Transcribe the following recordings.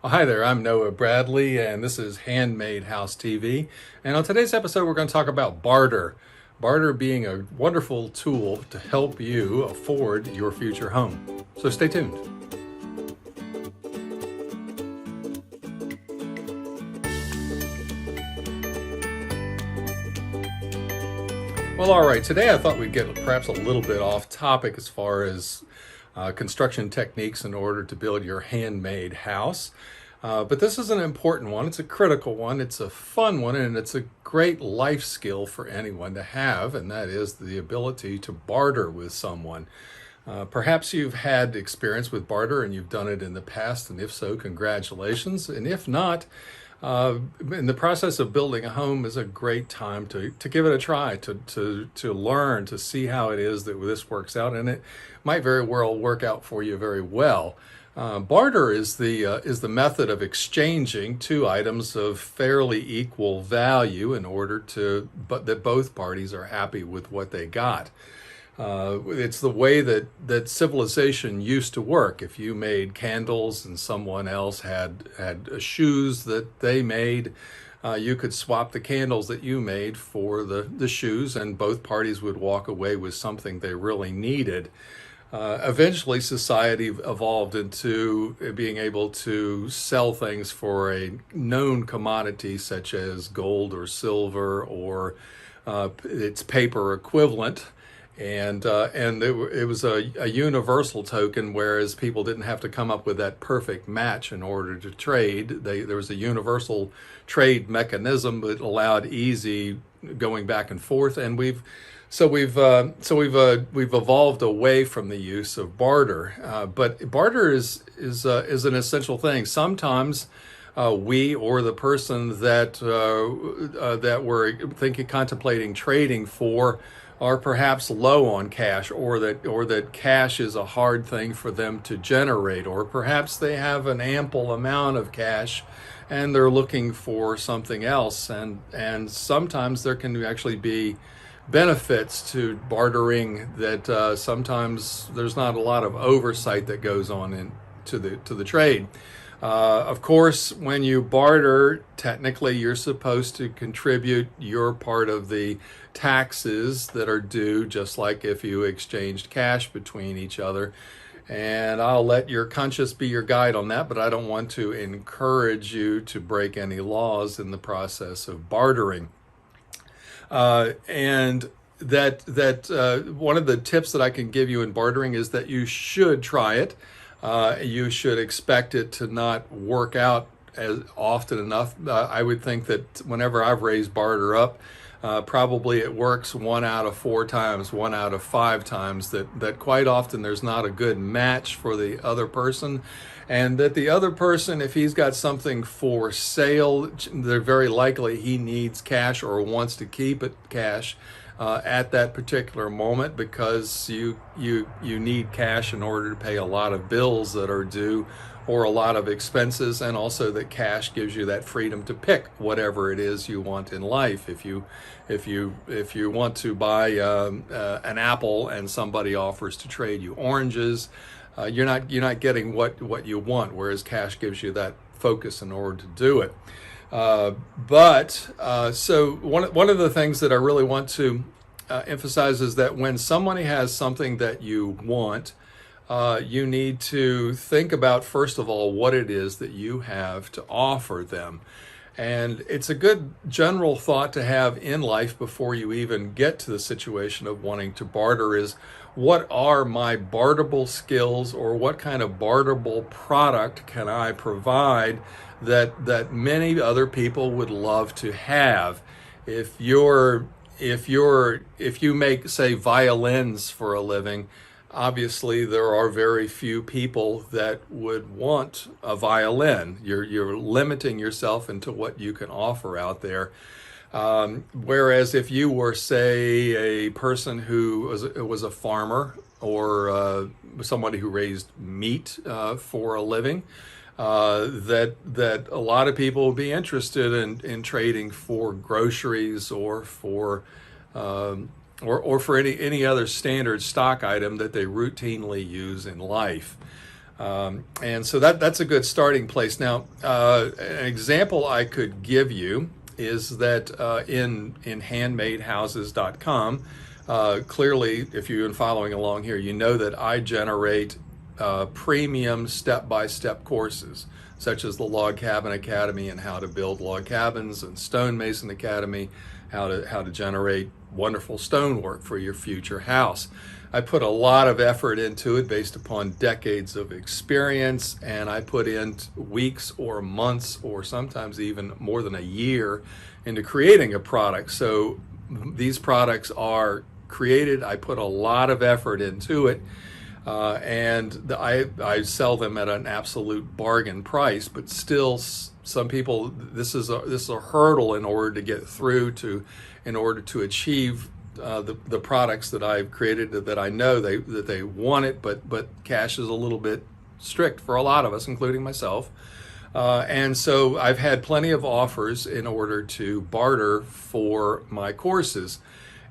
Well, hi there, I'm Noah Bradley, and this is Handmade House TV. And on today's episode, we're going to talk about barter. Barter being a wonderful tool to help you afford your future home. So stay tuned. Well, all right, today I thought we'd get perhaps a little bit off topic as far as construction techniques in order to build your handmade house. But this is an important one. It's a critical one. It's a fun one, and it's a great life skill for anyone to have, and that is the ability to barter with someone. Perhaps you've had experience with barter and you've done it in the past, and if so, congratulations. And if not, in the process of building a home is a great time to give it a try, to learn, to see how it is that this works out, and it might very well work out for you very well. Barter is the method of exchanging two items of fairly equal value in order but that both parties are happy with what they got. It's the way that civilization used to work. If you made candles and someone else had shoes that they made, you could swap the candles that you made for the shoes, and both parties would walk away with something they really needed. Eventually, society evolved into being able to sell things for a known commodity such as gold or silver or its paper equivalent. And it was a universal token, whereas people didn't have to come up with that perfect match in order to trade. There was a universal trade mechanism that allowed easy going back and forth, and we've evolved away from the use of barter. But barter is an essential thing. Sometimes we or the person that we're contemplating trading for are perhaps low on cash, or that cash is a hard thing for them to generate, or perhaps they have an ample amount of cash and they're looking for something else. And sometimes there can actually be benefits to bartering that sometimes there's not a lot of oversight that goes on to the trade. Of course, when you barter, technically you're supposed to contribute your part of the taxes that are due, just like if you exchanged cash between each other. And I'll let your conscience be your guide on that, but I don't want to encourage you to break any laws in the process of bartering. And one of the tips that I can give you in bartering is that you should try it. You should expect it to not work out as often enough. I would think that whenever I've raised barter up, probably it works 1 out of 4 times, 1 out of 5 times, that quite often there's not a good match for the other person. And that the other person, if he's got something for sale, they're very likely he needs cash or wants to keep it cash at that particular moment, because you need cash in order to pay a lot of bills that are due or a lot of expenses, and also that cash gives you that freedom to pick whatever it is you want in life. If you want to buy an apple and somebody offers to trade you oranges, you're not getting what you want, whereas cash gives you that focus in order to do it. So one of the things that I really want to emphasize is that when somebody has something that you want, you need to think about, first of all, what it is that you have to offer them. And it's a good general thought to have in life before you even get to the situation of wanting to barter is, what are my barterable skills, or what kind of barterable product can I provide that many other people would love to have? If you make, say, violins for a living, obviously there are very few people that would want a violin. You're limiting yourself into what you can offer out there. Whereas if you were, say, a person who was a farmer, or somebody who raised meat for a living, that a lot of people would be interested in trading for groceries, or for any other standard stock item that they routinely use in life. And so that's a good starting place. Now, an example I could give you is that in handmadehouses.com, clearly, if you've been following along here, you know that I generate premium step-by-step courses, such as the Log Cabin Academy and how to build log cabins, and Stonemason Academy, how to generate wonderful stonework for your future house. I put a lot of effort into it based upon decades of experience, and I put in weeks or months or sometimes even more than a year into creating a product. So these products are created, I put a lot of effort into it, and I sell them at an absolute bargain price, but still some people, this is a hurdle in order to get through to, in order to achieve the products that I've created, that I know that they want it, but cash is a little bit strict for a lot of us, including myself. And so I've had plenty of offers in order to barter for my courses,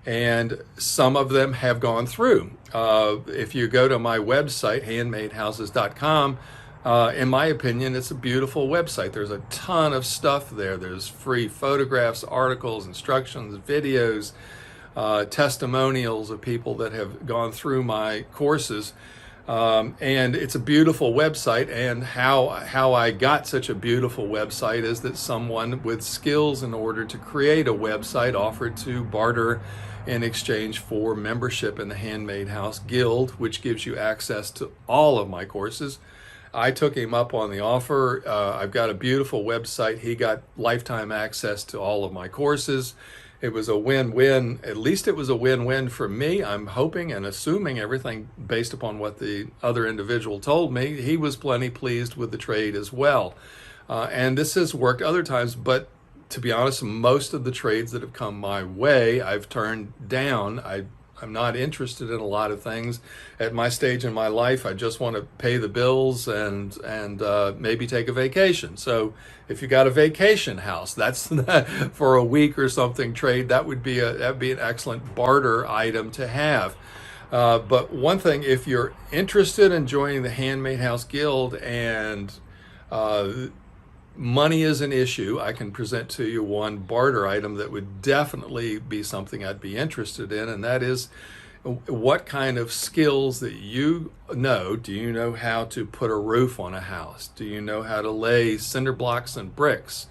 and some of them have gone through. If you go to my website, handmadehouses.com, in my opinion, it's a beautiful website. There's a ton of stuff there. There's free photographs, articles, instructions, videos, testimonials of people that have gone through my courses. And it's a beautiful website, and how I got such a beautiful website is that someone with skills in order to create a website offered to barter in exchange for membership in the Handmade House Guild, which gives you access to all of my courses. I took him up on the offer. I've got a beautiful website. He got lifetime access to all of my courses. It was a win-win. At least it was a win-win for me. I'm hoping and assuming everything based upon what the other individual told me. He was plenty pleased with the trade as well. And this has worked other times, but to be honest, most of the trades that have come my way, I've turned down. I'm not interested in a lot of things at my stage in my life. I just want to pay the bills and maybe take a vacation. So if you got a vacation house, that's for a week or something trade, that'd be an excellent barter item to have. But one thing, if you're interested in joining the Handmade House Guild and money is an issue, I can present to you one barter item that would definitely be something I'd be interested in, and that is what kind of skills that you know. Do you know how to put a roof on a house? Do you know how to lay cinder blocks and bricks?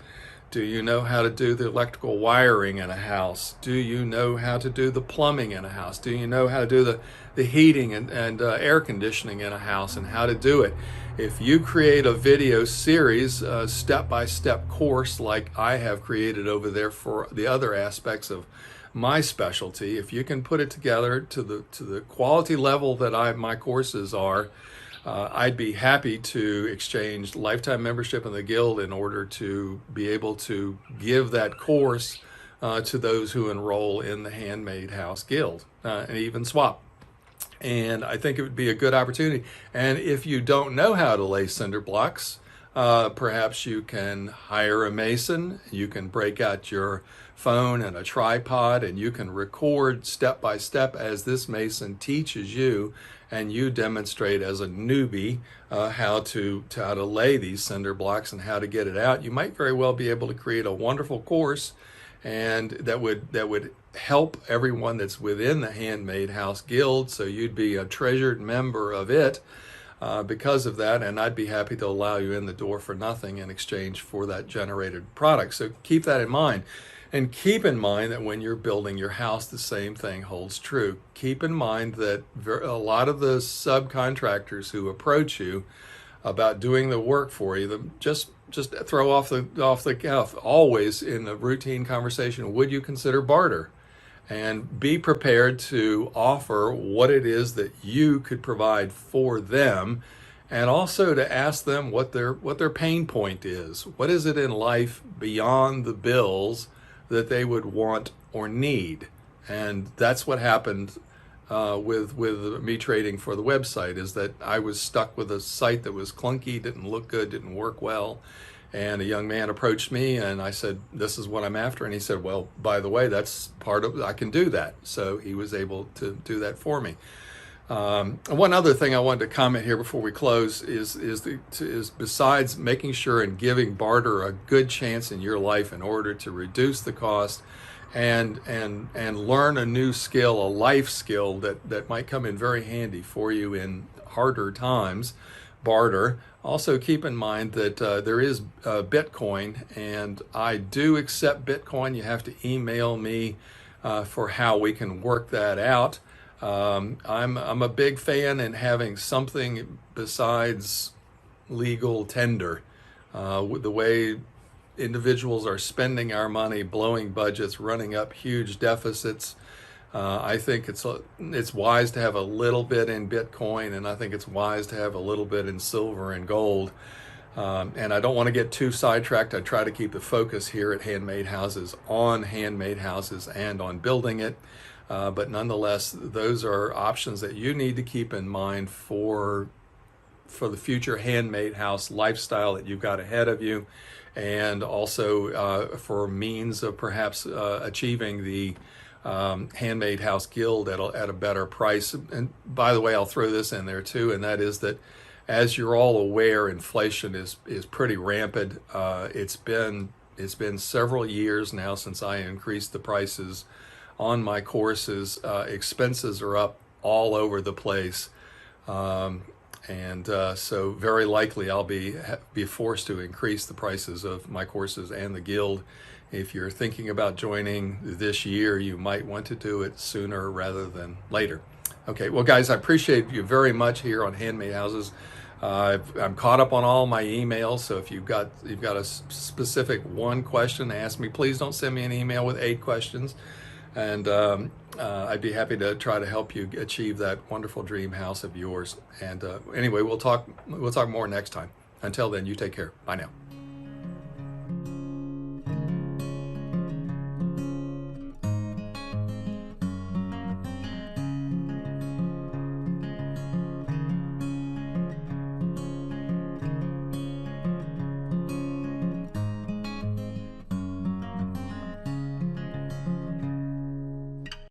Do you know how to do the electrical wiring in a house? Do you know how to do the plumbing in a house? Do you know how to do the heating and air conditioning in a house, and how to do it? If you create a video series, a step-by-step course like I have created over there for the other aspects of my specialty, if you can put it together to the quality level that my courses are, I'd be happy to exchange lifetime membership in the Guild in order to be able to give that course to those who enroll in the Handmade House Guild, and even swap. And I think it would be a good opportunity. And if you don't know how to lay cinder blocks, perhaps you can hire a mason. You can break out your phone and a tripod, and you can record step by step as this mason teaches you, and you demonstrate as a newbie how to lay these cinder blocks and how to get it out. You might very well be able to create a wonderful course, and that would help everyone that's within the Handmade House Guild. So you'd be a treasured member of it because of that, and I'd be happy to allow you in the door for nothing in exchange for that generated product. So keep that in mind. And keep in mind that when you're building your house, the same thing holds true. Keep in mind that a lot of the subcontractors who approach you about doing the work for you, just throw off the cuff, always in the routine conversation, would you consider barter? And be prepared to offer what it is that you could provide for them, and also to ask them what their pain point is. What is it in life beyond the bills that they would want or need? And that's what happened with me trading for the website, is that I was stuck with a site that was clunky, didn't look good, didn't work well. And a young man approached me, and I said, this is what I'm after. And he said, well, by the way, that's part of, I can do that. So he was able to do that for me. One other thing I wanted to comment here before we close is besides making sure and giving barter a good chance in your life in order to reduce the cost and learn a new skill, a life skill that might come in very handy for you in harder times, barter. Also keep in mind that there is Bitcoin, and I do accept Bitcoin. You have to email me for how we can work that out. I'm a big fan in having something besides legal tender. With the way individuals are spending our money, blowing budgets, running up huge deficits, I think it's wise to have a little bit in Bitcoin, and I think it's wise to have a little bit in silver and gold. And I don't want to get too sidetracked. I try to keep the focus here at Handmade Houses on handmade houses and on building it. But nonetheless, those are options that you need to keep in mind for the future handmade house lifestyle that you've got ahead of you, and also for means of perhaps achieving the Handmade House Guild at a better price. And by the way, I'll throw this in there too, and that is that, as you're all aware, inflation is pretty rampant. It's been several years now since I increased the prices on my courses. Expenses are up all over the place, and so very likely I'll be forced to increase the prices of my courses and the guild. If you're thinking about joining this year, you might want to do it sooner rather than later. Okay, well, guys, I appreciate you very much here on Handmade Houses. I'm caught up on all my emails, so if you've got a specific one question to ask me, please don't send me an email with 8 questions. And I'd be happy to try to help you achieve that wonderful dream house of yours. And anyway, we'll talk more next time. Until then, you take care. Bye now.